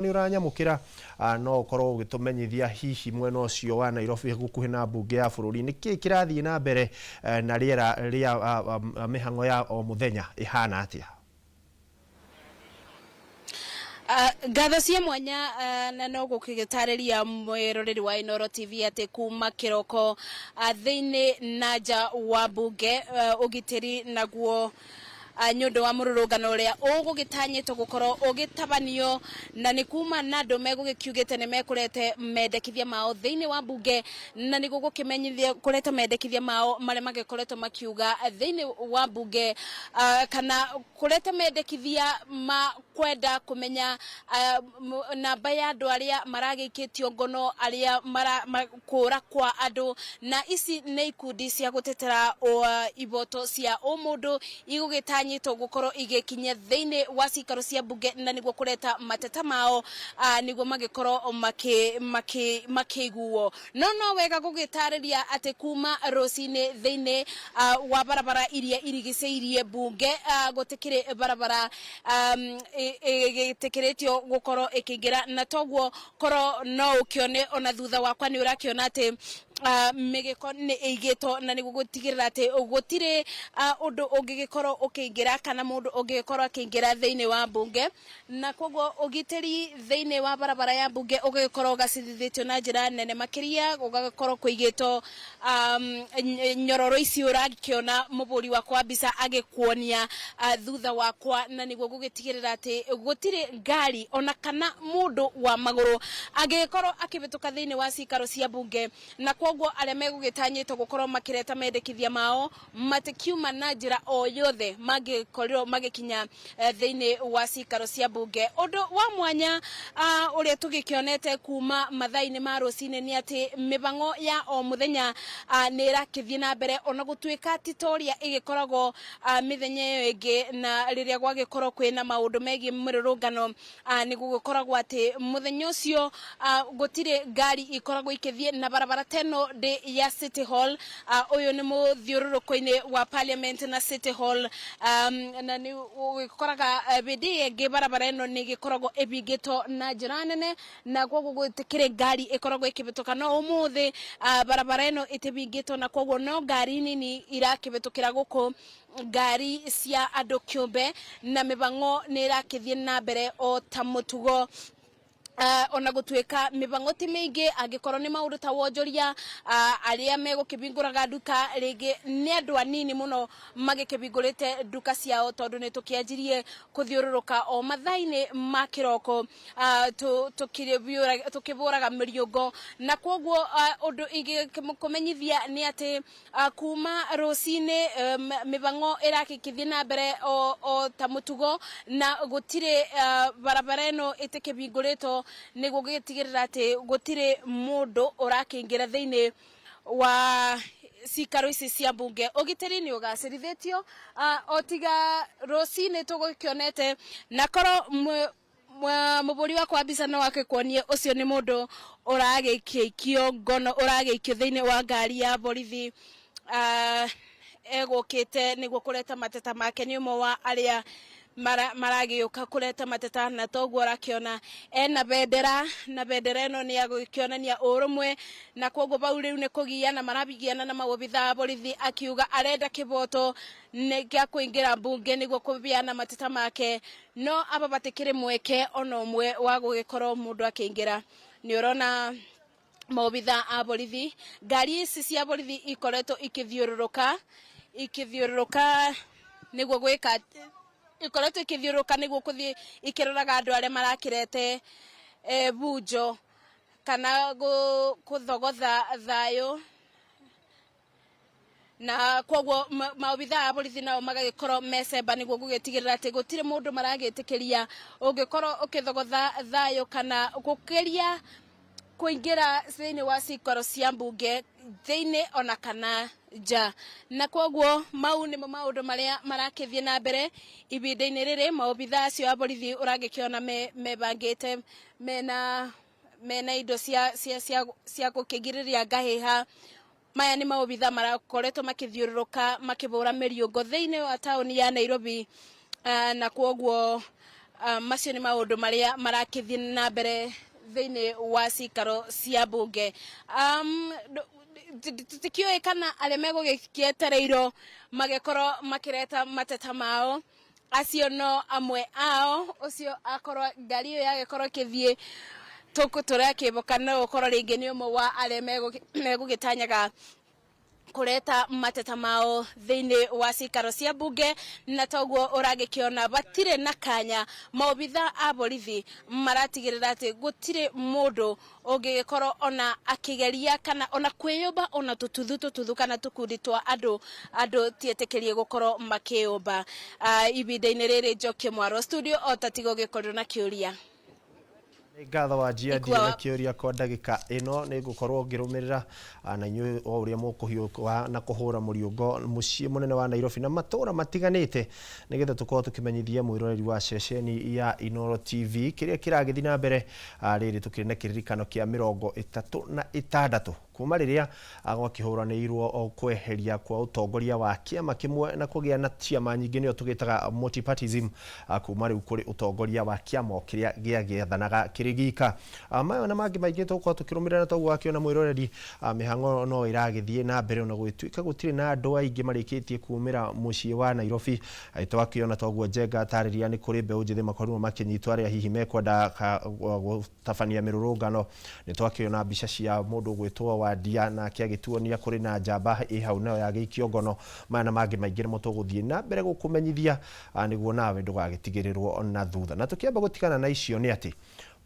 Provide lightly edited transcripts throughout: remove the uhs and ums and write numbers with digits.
ni uranyamukira no ukorwo ugitumenyithia hihi mwena ucio wa Nairobi gukuhi na mbunge ya bururi ni ki kirathie na mbere na riera ria mihango ya o muthenya ihana atia? Gatho cia mwanya na no gukigitariria mwiroreri wa Inooro TV ati kuma kiroko thiini na nja wa mbunge ugitiri naguo nyondo wa mururungano uria ugugitanyitwo gukorwo ugitabanio na ni kuma na andu megugikiugite ni mekurete mendekithia mao thiini wa mbunge na ni gugukimenyithia kureta mendekithia mao mare magikoretwo makiuga thiini wa mbunge kana kureta mendekithia ma kwenda kumenya namba ya andu aria maragikitio ngono aria marakura kwa andu na ici ni ikundi cia gutetera iboto cia umundu igugitanya to gukorwo igekinya thiini wa cikaro cia mbunge na niguo kureta mateta mao niguo magikorwo makiguo no wega gugitariria ati kuma rocini thiini wa barabara iria irigiceirie mbunge gutikire barabara igitikiritio gukorwo ikingira na toguo korwo no ukione ona thutha wakwa ni urakiona ati megeko ni igito na ni gugutigirira ati gutire undu ungigikorwo ukingira kana mundu ungigikorwo akingira thiini wa mbunge na koguo ugitiri thiini wa barabara ya mbunge ugigikorwo gacithithitio na njira nene makiria ugagikorwo kuigito nyororo ici urakiona muburi wakwa mbica agikuonia thutha wakwa na niguo gugitigirira ati gutire ngari ona kana mundu wa maguru agigikorwo akibituka thiini wa cikaro cia mbunge na koguo aria megugitanyitwo gukorwo makireta mendekithia mao matikiuma na njira o yothe magikorwo magikinya thiini wa cikaro cia mbunge. Undu wa mwanya uria tugikionete kuma mathaini ma rucini ni ati mibango ya o muthenya ni irakithie na mbere ona gutuika titoria igikoragwo mithenya iyo ingi na riria gwagikorwo kwina maundu megi mirurungano ni gugikoragwo ati muthenya ucio gutire ngari ikoragwo ikithie na barabara teno de ya City Hall uyu ni muthiururuko-ini wa Parliament na City Hall na ni ukoraga bidi enge barabara eno ni gikoragwo ebigito na njira nene na koguo gutikire ngari ikoragwo ikibituka no umuthi barabara eno itibigito na koguo no ngari nini irakibitukira guku ngari cia andu kiumbe na mibango ni irakithie na mbere o ta mutugo ona gutuika mibango ti mingi angikorwo ni maundu ta wonjoria aria megukibinguraga duka ringi ni andu anini muno magikibingurite duka ciao tondu ni tukianjirie kuthiururuka o mathaini ma kiroko tukiburaga miriungo na koguo undu igikumenyithia ni ati kuma rucini mibango irakikithie na mbere o ta mutugo na gutire barabara eno itikibingurito ni gugitigirira ati gutire mundu urakingira thiini wa cikaro ici cia mbunge ugitiri ni ugacirithetio otiga rucini tugukionete na koro muburi wakwa mbica no akikuonie ucio ni mundu uragikio ngono uragikio thiini wa ngari ya borithi egukite niguo kureta mateta make ni umwe wa aria maragiuka kureta mateta na toguo rakiona ena bendera na bendera eno ni agukionania urumwe na koguo bau riu ni kugiana marabigiana na mawobitha borithi akiuga arenda kiboto ne gya kuingira mbunge niguo kubiana mateta make no aba batikire mweke ono umwe wa gugikorwo mundu akingira ni urona mawobitha a borithi ngari ici cia borithi ikoretwo ikithiururuka niguo gwika ikoretwo ikithiururuka niguo kuthie ikiroraga andu aria marakirete bunjo kana kuthogotha thayo na koguo maobitha a borithi nao magagikorwo mecemba niguo gugitigirira ati gutire mundu maragitikiria ungikorwo ukithogotha thayo kana gukiria kuingira thiini wa cikaro cia mbunge thiini ona kana nja na koguo mau ni maundu maria marakithie na mbere ibinda-ini riri maobitha acio a borithi uragikiona mebangite mena indo cia gukigiriria ngahiha maya ni maobitha marakoretwo makithiururuka makibura miriungo thiini wa tauni ya Nairobi na koguo macio nĩ maũndũ marĩa marakĩthiĩ na mbere thĩinĩ wa cikaro cia mbunge. Tũtikĩũĩ kana arĩa megũgĩkĩetereirwo magĩkorwo makĩreta mateta mao, acio no amwe ao, ũcio akorwo ngari ĩyo yagĩkorwo ĩkĩthiĩ tũrakĩboka no ũkorwo rĩngĩ nĩ ũmwe wa arĩa megũgĩtanyaga kureta mateta mao thĩinĩ wa cikaro cia mbunge, na toguo ũragĩkĩona batirĩ na kanya. Maobitha a borithi maratigĩrĩra atĩ gũtirĩ mũndũ ũngĩgĩkorwo ona akĩgeria kana ona kwĩyũmba ona tũtuthu kana tũkundi twa andũ tietĩkĩrie gũkorwo makĩyũmba. Ibinda-inĩ rĩrĩ Njoki Mwaro, studio otatigo gĩkorwo na kĩũria. Ngatho wa Jiadi na kĩũria kwa ndagĩka ĩno nĩ ngũkorwo ngĩrũmĩrĩra na inyuĩ o ũrĩa mũkũhiũka na kũhũra mũriũngo mũciĩ mũnene wa Nairobi na matũũra matiganĩte, nĩgetha tũkorwo tũkĩmenyithia mwĩroreri wa ceceni ya Inooro TV kĩrĩa kĩragĩthiĩ na mbere. Rĩrĩ tũkĩrĩ na kĩririkano kĩa 36 kuma rĩrĩa gwakĩhũranĩirwo kweheria kwa ũtongoria wa kĩama kĩmwe na kũgĩa na ciama nyingĩ, nĩyo tũgĩtaga multipartyism, kuma rĩu kũrĩ ũtongoria wa kĩama kĩrĩa gĩathanaga kĩrĩ gika. Mayo na mangĩ maingĩ tũgũkorwo tũkĩrũmĩrĩra na toguo akĩona mwĩroreri mĩhang'o no ĩragĩthiĩ na mbere ona gwĩtuĩka gũtirĩ na andũ aingĩ marĩkĩtie kumĩra mũciĩ wa Nairobi. Twakĩona toguo Njenga atarĩria nĩ kũrĩ mbeũ njĩthĩ makorirwo makĩnyitwo arĩa hihi mekwenda gũtabania mĩrũrũngano. Nĩ twakĩona mbica cia mũndũ gwĩtwo Wadia na akĩagĩtuonia kũrĩ na njamba ĩ hau nayo yagĩikio ngono. Maya na mangĩ maingĩ nĩmo tũgũthiĩ na mbere gũkũmenyithia nĩguo nawe ndũgagĩtigĩrĩrwo na thutha. Na tũkĩamba gũtigana na icio nĩ atĩ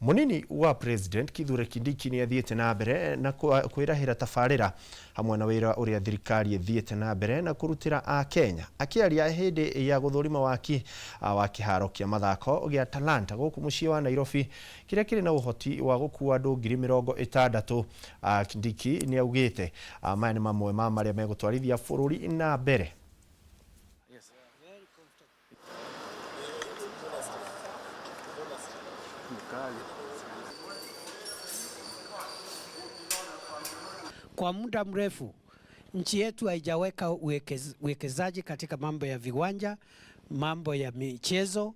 munini wa president Kithure Kindiki nĩ athiĩte na mbere na kwĩrahĩra tabarĩra hamwe na wĩra ũrĩa thirikari ĩthiĩte na mbere na kũrutĩra a Kenya, akĩaria hĩndĩ ya gũthũrima waki wa kĩharo kĩa mathako gĩa Talanta gũkũ mũciĩ wa Nairobi kĩrĩa kĩrĩ na ũhoti wa gũkuua andũ 60,000. Kindiki nĩ augĩte maya nĩ mamwe ma marĩa megũtwarithia bũrũri na mbere. Kwa muda mrefu nchi yetu haijaweka uwekezaji katika mambo ya viwanja, mambo ya michezo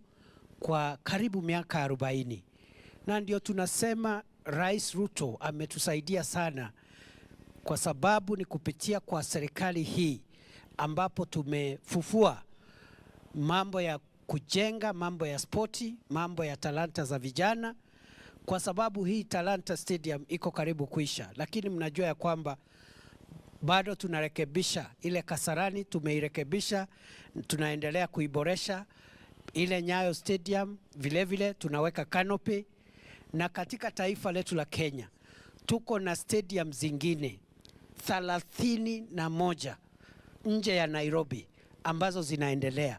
kwa karibu miaka 40. Na ndio tunasema Rais Ruto ametusaidia sana, kwa sababu ni kupitia kwa serikali hii ambapo tumefufua mambo ya kujenga, mambo ya spoti, mambo ya talanta za vijana. Kwa sababu hii Talanta Stadium iko karibu kuisha, lakini mnajua ya kwamba bado tunarekebisha ile Kasarani, tumeirekebisha, tunaendelea kuiboresha ile Nyayo Stadium, vile tunaweka canopy. Na katika taifa letu la Kenya tuko na stadium zingine 31 nje ya Nairobi ambazo zinaendelea.